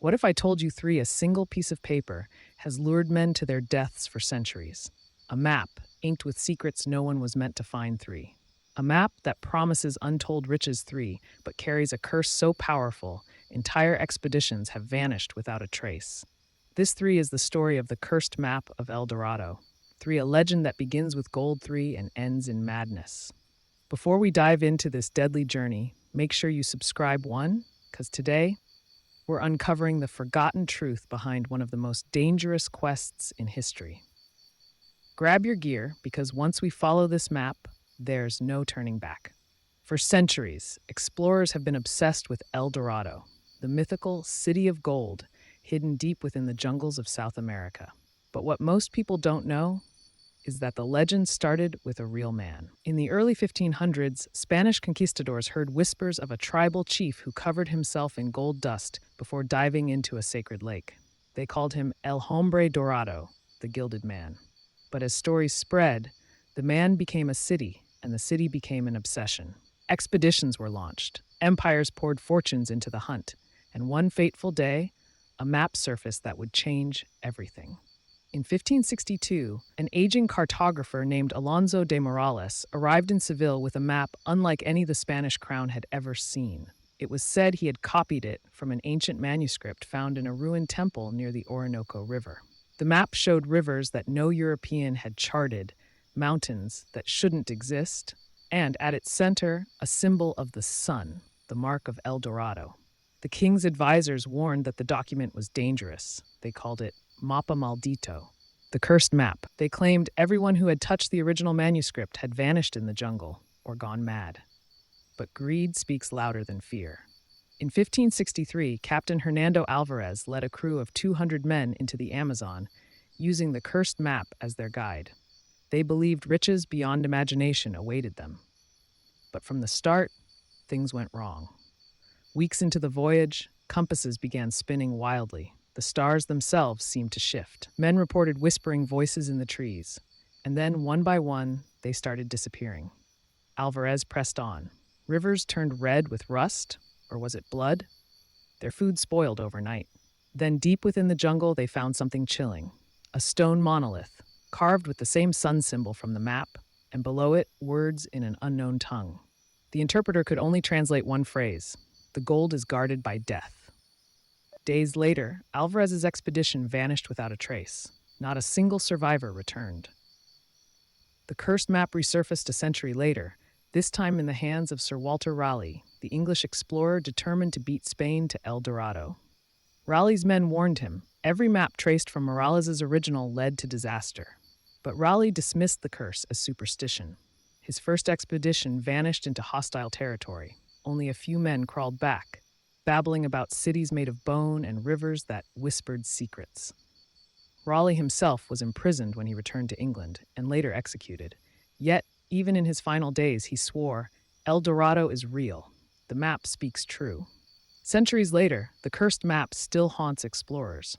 What if I told you three a single piece of paper has lured men to their deaths for centuries? A map, inked with secrets no one was meant to find three. A map that promises untold riches three, but carries a curse so powerful, entire expeditions have vanished without a trace. This three is the story of the cursed map of El Dorado. Three, a legend that begins with gold three and ends in madness. Before we dive into this deadly journey, make sure you subscribe because today we're uncovering the forgotten truth behind one of the most dangerous quests in history. Grab your gear because once we follow this map, there's no turning back. For centuries, explorers have been obsessed with El Dorado, the mythical city of gold hidden deep within the jungles of South America. But what most people don't know is that the legend started with a real man. In the early 1500s, Spanish conquistadors heard whispers of a tribal chief who covered himself in gold dust before diving into a sacred lake. They called him El Hombre Dorado, the gilded man. But as stories spread, the man became a city, and the city became an obsession. Expeditions were launched, empires poured fortunes into the hunt, and one fateful day, a map surfaced that would change everything. In 1562, an aging cartographer named Alonso de Morales arrived in Seville with a map unlike any the Spanish crown had ever seen. It was said he had copied it from an ancient manuscript found in a ruined temple near the Orinoco River. The map showed rivers that no European had charted, mountains that shouldn't exist, and at its center, a symbol of the sun, the mark of El Dorado. The king's advisors warned that the document was dangerous. They called it Mapa Maldito, the cursed map. They claimed everyone who had touched the original manuscript had vanished in the jungle or gone mad. But greed speaks louder than fear. In 1563, Captain Hernando Alvarez led a crew of 200 men into the Amazon, using the cursed map as their guide. They believed riches beyond imagination awaited them. But from the start, things went wrong. Weeks into the voyage, compasses began spinning wildly. The stars themselves seemed to shift. Men reported whispering voices in the trees. And then, one by one, they started disappearing. Alvarez pressed on. Rivers turned red with rust, or was it blood? Their food spoiled overnight. Then, deep within the jungle, they found something chilling. A stone monolith, carved with the same sun symbol from the map, and below it, words in an unknown tongue. The interpreter could only translate one phrase: "The gold is guarded by death." Days later, Alvarez's expedition vanished without a trace. Not a single survivor returned. The cursed map resurfaced a century later, this time in the hands of Sir Walter Raleigh, the English explorer determined to beat Spain to El Dorado. Raleigh's men warned him. Every map traced from Morales's original led to disaster. But Raleigh dismissed the curse as superstition. His first expedition vanished into hostile territory. Only a few men crawled back, babbling about cities made of bone and rivers that whispered secrets. Raleigh himself was imprisoned when he returned to England and later executed. Yet, even in his final days, he swore, "El Dorado is real. The map speaks true." Centuries later, the cursed map still haunts explorers.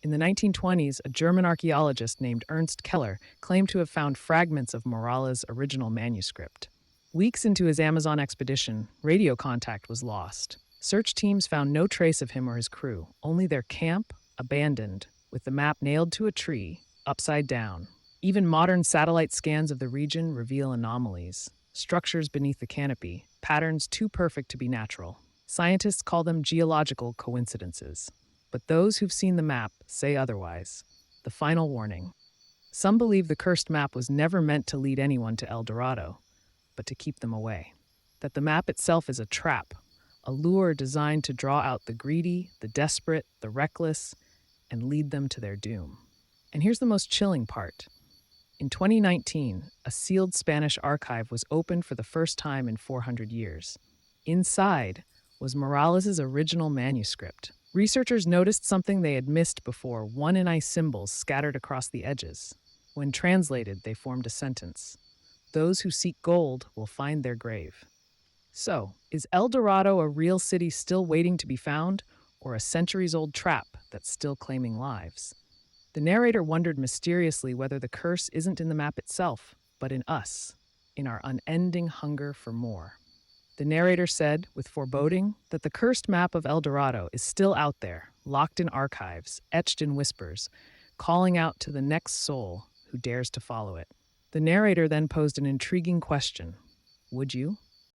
In the 1920s, a German archaeologist named Ernst Keller claimed to have found fragments of Morales' original manuscript. Weeks into his Amazon expedition, radio contact was lost. Search teams found no trace of him or his crew, only their camp, abandoned, with the map nailed to a tree, upside down. Even modern satellite scans of the region reveal anomalies, structures beneath the canopy, patterns too perfect to be natural. Scientists call them geological coincidences. But those who've seen the map say otherwise. The final warning. Some believe the cursed map was never meant to lead anyone to El Dorado, but to keep them away. That the map itself is a trap, a lure designed to draw out the greedy, the desperate, the reckless, and lead them to their doom. And here's the most chilling part. In 2019, a sealed Spanish archive was opened for the first time in 400 years. Inside was Morales's original manuscript. Researchers noticed something they had missed before: one-in-I symbols scattered across the edges. When translated, they formed a sentence: "Those who seek gold will find their grave." So, is El Dorado a real city still waiting to be found, or a centuries-old trap that's still claiming lives? The narrator wondered mysteriously whether the curse isn't in the map itself, but in us, in our unending hunger for more. The narrator said, with foreboding, that the cursed map of El Dorado is still out there, locked in archives, etched in whispers, calling out to the next soul who dares to follow it. The narrator then posed an intriguing question. Would you?